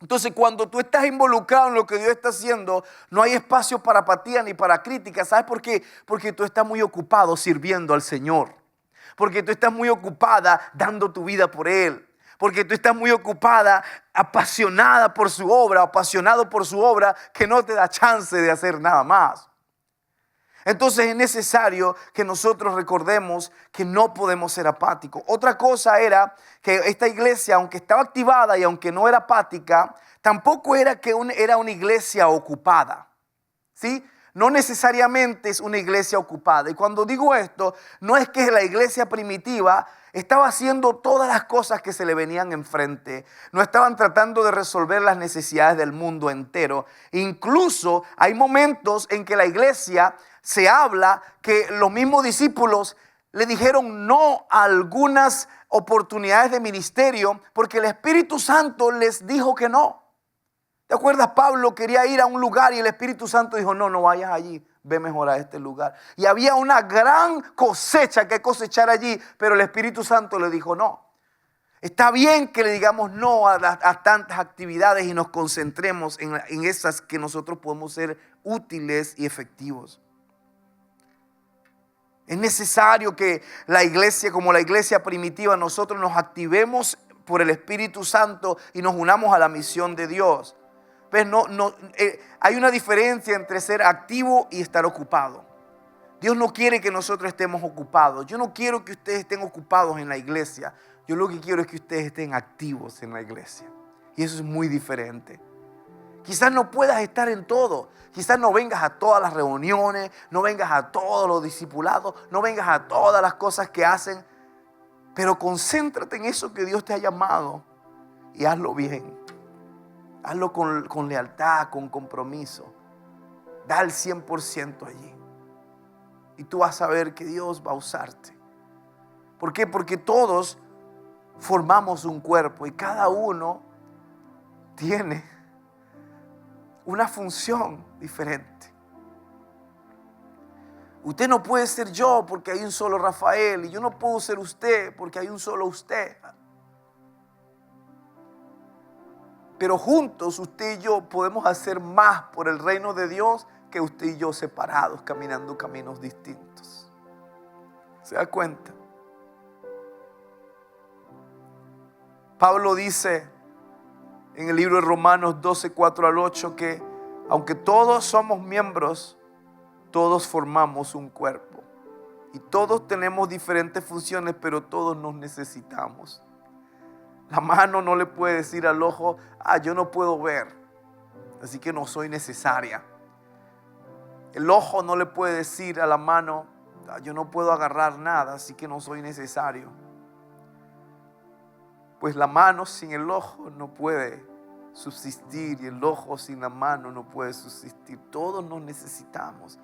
Entonces, cuando tú estás involucrado en lo que Dios está haciendo, no hay espacio para apatía ni para crítica. ¿Sabes por qué? Porque tú estás muy ocupado sirviendo al Señor. Porque tú estás muy ocupada dando tu vida por Él. Porque tú estás muy ocupada, apasionada por su obra, apasionado por su obra, que no te da chance de hacer nada más. Entonces es necesario que nosotros recordemos que no podemos ser apáticos. Otra cosa era que esta iglesia, aunque estaba activada y aunque no era apática, tampoco era que era una iglesia ocupada, ¿sí? No necesariamente es una iglesia ocupada. Y cuando digo esto, no es que la iglesia primitiva estaba haciendo todas las cosas que se le venían enfrente. No estaban tratando de resolver las necesidades del mundo entero. Incluso hay momentos en que la iglesia se habla que los mismos discípulos le dijeron no a algunas oportunidades de ministerio porque el Espíritu Santo les dijo que no. ¿Te acuerdas? Pablo quería ir a un lugar y el Espíritu Santo dijo, no vayas allí, ve mejor a este lugar. Y había una gran cosecha que cosechar allí, pero el Espíritu Santo le dijo no. Está bien que le digamos no a tantas actividades y nos concentremos en esas que nosotros podemos ser útiles y efectivos. Es necesario que la iglesia, como la iglesia primitiva, nosotros nos activemos por el Espíritu Santo y nos unamos a la misión de Dios. Pues hay una diferencia entre ser activo y estar ocupado. Dios no quiere que nosotros estemos ocupados. Yo no quiero que ustedes estén ocupados en la iglesia. Yo lo que quiero es que ustedes estén activos en la iglesia. Y eso es muy diferente. Quizás no puedas estar en todo. Quizás no vengas a todas las reuniones, no vengas a todos los discipulados, no vengas a todas las cosas que hacen. Pero concéntrate en eso que Dios te ha llamado y hazlo bien. Hazlo con lealtad, con compromiso. Da el 100% allí. Y tú vas a ver que Dios va a usarte. ¿Por qué? Porque todos formamos un cuerpo y cada uno tiene una función diferente. Usted no puede ser yo porque hay un solo Rafael y yo no puedo ser usted porque hay un solo usted. Pero juntos usted y yo podemos hacer más por el reino de Dios que usted y yo separados, caminando caminos distintos. ¿Se da cuenta? Pablo dice en el libro de Romanos 12, 4 al 8 que aunque todos somos miembros, todos formamos un cuerpo. Y todos tenemos diferentes funciones, pero todos nos necesitamos. La mano no le puede decir al ojo, yo no puedo ver, así que no soy necesaria. El ojo no le puede decir a la mano, yo no puedo agarrar nada, así que no soy necesario. Pues la mano sin el ojo no puede subsistir y el ojo sin la mano no puede subsistir. Todos nos necesitamos.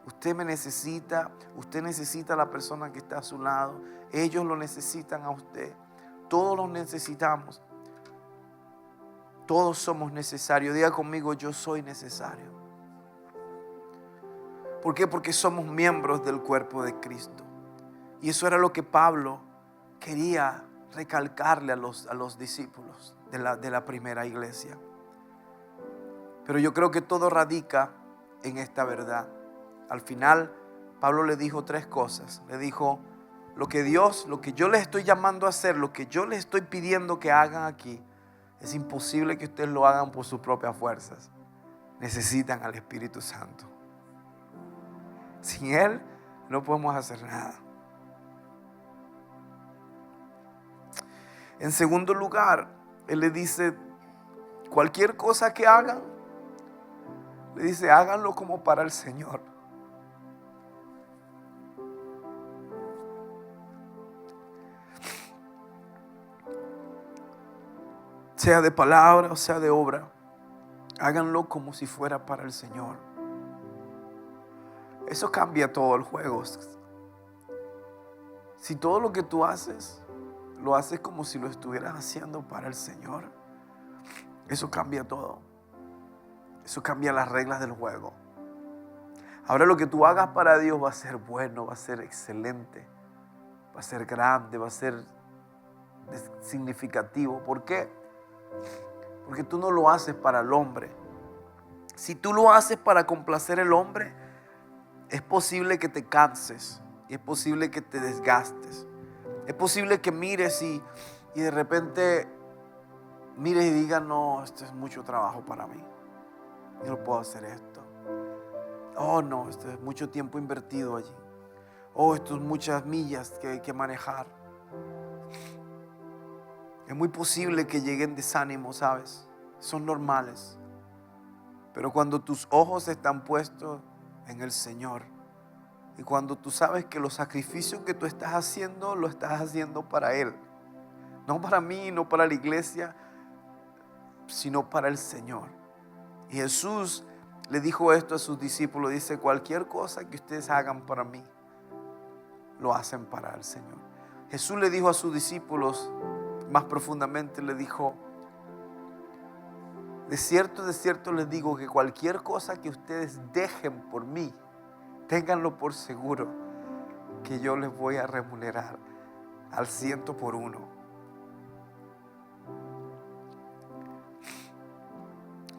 Usted me necesita, usted necesita a la persona que está a su lado, ellos lo necesitan a usted. Todos los necesitamos. Todos somos necesarios. Diga conmigo, yo soy necesario. ¿Por qué? Porque somos miembros del cuerpo de Cristo. Y eso era lo que Pablo quería recalcarle a los discípulos de la primera iglesia. Pero yo creo que todo radica en esta verdad. Al final, Pablo le dijo tres cosas. Le dijo, lo que yo les estoy llamando a hacer, lo que yo les estoy pidiendo que hagan aquí, es imposible que ustedes lo hagan por sus propias fuerzas. Necesitan al Espíritu Santo. Sin Él no podemos hacer nada. En segundo lugar, Él le dice, cualquier cosa que hagan, le dice, háganlo como para el Señor. Sea de palabra o sea de obra, háganlo como si fuera para el Señor. Eso cambia todo el juego. Si todo lo que tú haces, lo haces como si lo estuvieras haciendo para el Señor, eso cambia todo. Eso cambia las reglas del juego. Ahora lo que tú hagas para Dios va a ser bueno, va a ser excelente, va a ser grande, va a ser significativo. ¿Por qué? Porque tú no lo haces para el hombre. Si tú lo haces para complacer al hombre, es posible que te canses y es posible que te desgastes. Es posible que mires y de repente mires y digas, no, esto es mucho trabajo para mí. Yo no puedo hacer esto. Oh, no, esto es mucho tiempo invertido allí. Oh, esto es muchas millas que hay que manejar. Es muy posible que lleguen desánimos, ¿sabes? Son normales. Pero cuando tus ojos están puestos en el Señor y cuando tú sabes que los sacrificios que tú estás haciendo, lo estás haciendo para Él. No para mí, no para la iglesia, sino para el Señor. Y Jesús le dijo esto a sus discípulos. Dice, cualquier cosa que ustedes hagan para mí, lo hacen para el Señor. Jesús le dijo a sus discípulos, más profundamente le dijo, de cierto les digo que cualquier cosa que ustedes dejen por mí, ténganlo por seguro que yo les voy a remunerar al 100 por 1.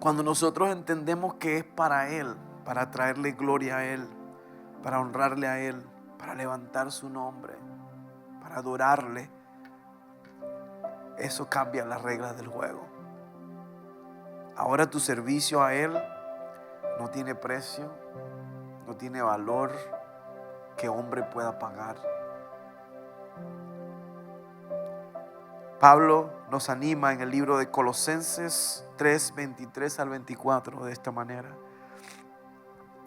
Cuando nosotros entendemos que es para Él, para traerle gloria a Él, para honrarle a Él, para levantar su nombre, para adorarle, eso cambia las reglas del juego. Ahora tu servicio a Él no tiene precio, no tiene valor que hombre pueda pagar. Pablo nos anima en el libro de Colosenses 3, 23 al 24 de esta manera.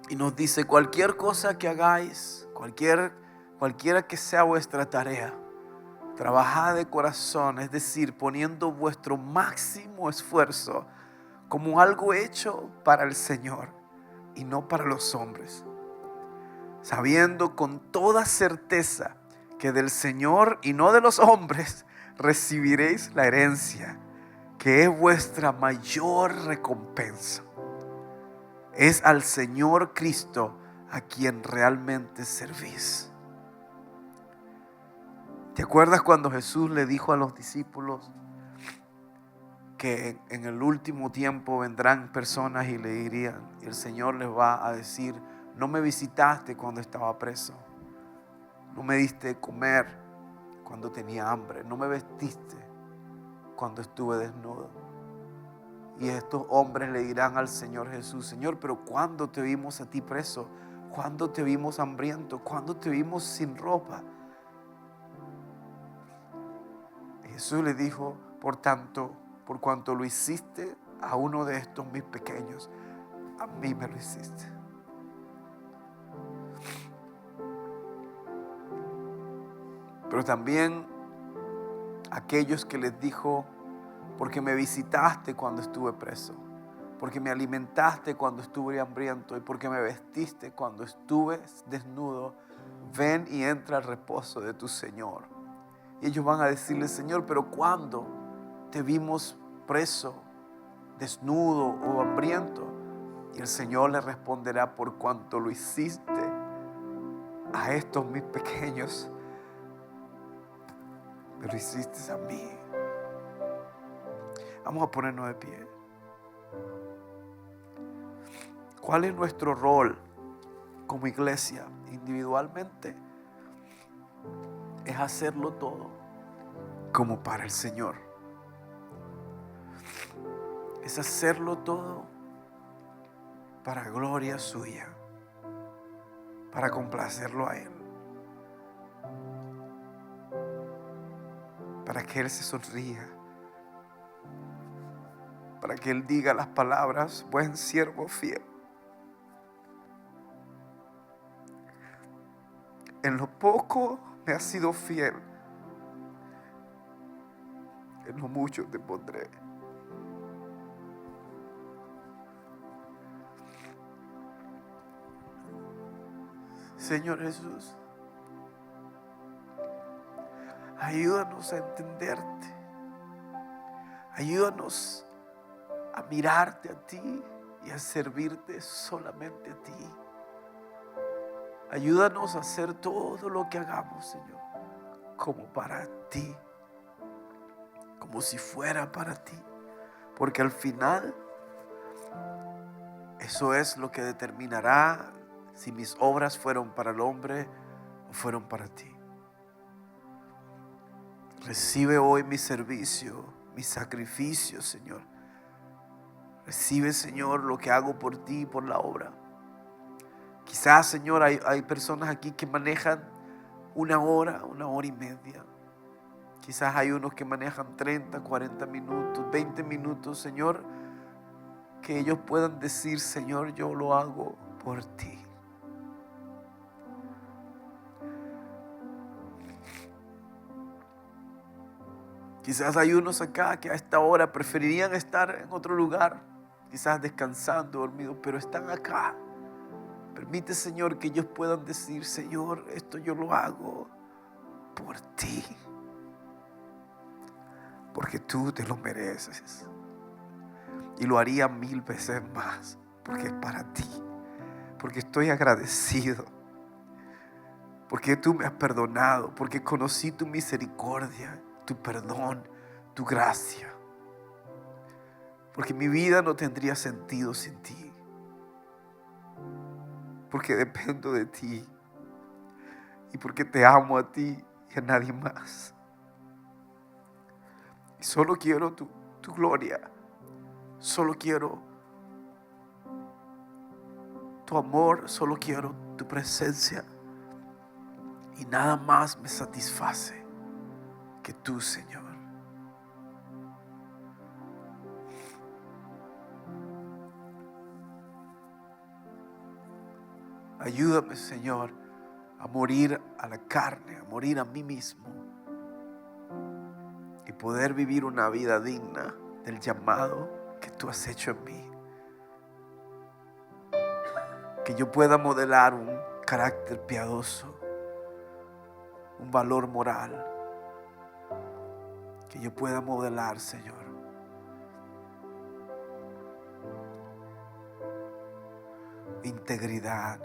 Y nos dice, cualquier cosa que hagáis, cualquiera que sea vuestra tarea, trabajad de corazón, es decir, poniendo vuestro máximo esfuerzo como algo hecho para el Señor y no para los hombres, sabiendo con toda certeza que del Señor y no de los hombres recibiréis la herencia, que es vuestra mayor recompensa. Es al Señor Cristo a quien realmente servís. ¿Te acuerdas cuando Jesús le dijo a los discípulos que en el último tiempo vendrán personas y le dirían, y el Señor les va a decir, no me visitaste cuando estaba preso, no me diste de comer cuando tenía hambre, no me vestiste cuando estuve desnudo? Y estos hombres le dirán al Señor Jesús, Señor, pero ¿cuándo te vimos a ti preso? ¿Cuándo te vimos hambriento? ¿Cuándo te vimos sin ropa? Y Jesús le dijo, por tanto, por cuanto lo hiciste a uno de estos mis pequeños, a mí me lo hiciste. Pero también aquellos que les dijo, porque me visitaste cuando estuve preso, porque me alimentaste cuando estuve hambriento y porque me vestiste cuando estuve desnudo, ven y entra al reposo de tu Señor. Y ellos van a decirle, Señor, pero ¿cuándo te vimos preso, desnudo o hambriento? Y el Señor le responderá, por cuanto lo hiciste a estos mis pequeños, me lo hiciste a mí. Vamos a ponernos de pie. ¿Cuál es nuestro rol como iglesia? Individualmente es hacerlo todo como para el Señor. Es hacerlo todo para gloria suya, para complacerlo a Él, para que Él se sonría, para que Él diga las palabras, buen siervo fiel. En lo poco me has sido fiel, en lo mucho te pondré. Señor Jesús, ayúdanos a entenderte, ayúdanos a mirarte a ti y a servirte solamente a ti. Ayúdanos a hacer todo lo que hagamos, Señor, como para ti. como si fuera para ti. Porque al final, eso es lo que determinará si mis obras fueron para el hombre o fueron para ti. Recibe hoy mi servicio, mi sacrificio, Señor. Recibe, Señor, lo que hago por ti y por la obra. Quizás, Señor, hay personas aquí que manejan 1 hora y media. Quizás hay unos que manejan 30, 40 minutos, 20 minutos, Señor. Que ellos puedan decir, Señor, yo lo hago por ti. Quizás hay unos acá que a esta hora preferirían estar en otro lugar, quizás descansando, dormidos, pero están acá. Permite, Señor, que ellos puedan decir, Señor, esto yo lo hago por ti. Porque tú te lo mereces. Y lo haría 1000 veces más, porque es para ti. Porque estoy agradecido. Porque tú me has perdonado. Porque conocí tu misericordia, tu perdón, tu gracia. Porque mi vida no tendría sentido sin ti. Porque dependo de ti. Y porque te amo a ti y a nadie más. Y solo quiero tu gloria. Solo quiero tu amor. Solo quiero tu presencia. Y nada más me satisface que tú, Señor. Ayúdame, Señor, a morir a la carne, a morir a mí mismo y poder vivir una vida digna del llamado que tú has hecho en mí. Que yo pueda modelar un carácter piadoso, un valor moral. Que yo pueda modelar, Señor, integridad.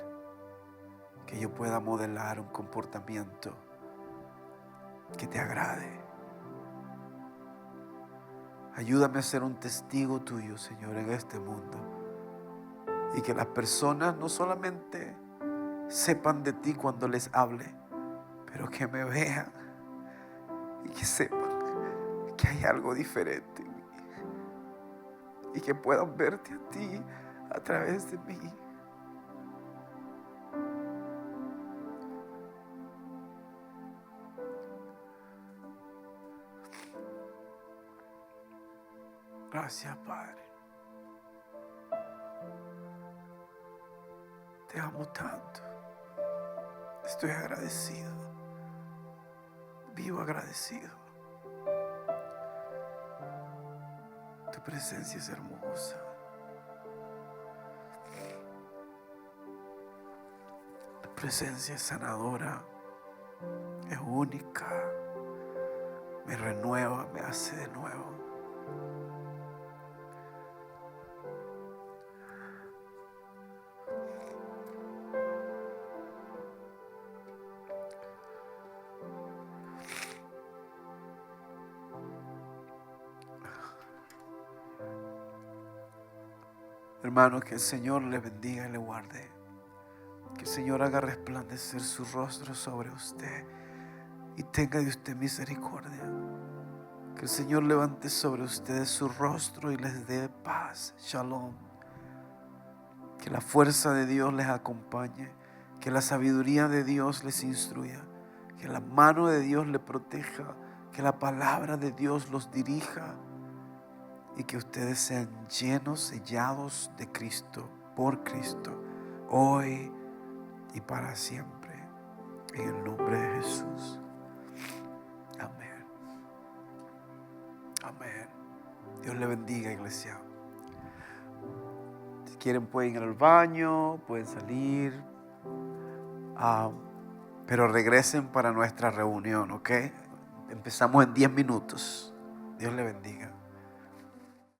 Que yo pueda modelar un comportamiento que te agrade. Ayúdame a ser un testigo tuyo, Señor, en este mundo. Y que las personas no solamente sepan de ti cuando les hable, pero que me vean y que sepan que hay algo diferente en mí. Y que puedan verte a ti a través de mí. Gracias, Padre. Te amo tanto. Estoy agradecido. Vivo agradecido. Tu presencia es hermosa. Tu presencia es sanadora. Es única. Me renueva, me hace de nuevo. Hermanos, que el Señor le bendiga y le guarde. Que el Señor haga resplandecer su rostro sobre usted y tenga de usted misericordia. Que el Señor levante sobre ustedes su rostro y les dé paz. Shalom. Que la fuerza de Dios les acompañe. Que la sabiduría de Dios les instruya. Que la mano de Dios les proteja. Que la palabra de Dios los dirija. Y que ustedes sean llenos, sellados de Cristo, por Cristo, hoy y para siempre. En el nombre de Jesús. Amén. Amén. Dios le bendiga, iglesia. Si quieren pueden ir al baño, pueden salir. Pero regresen para nuestra reunión, ¿ok? Empezamos en 10 minutos. Dios le bendiga.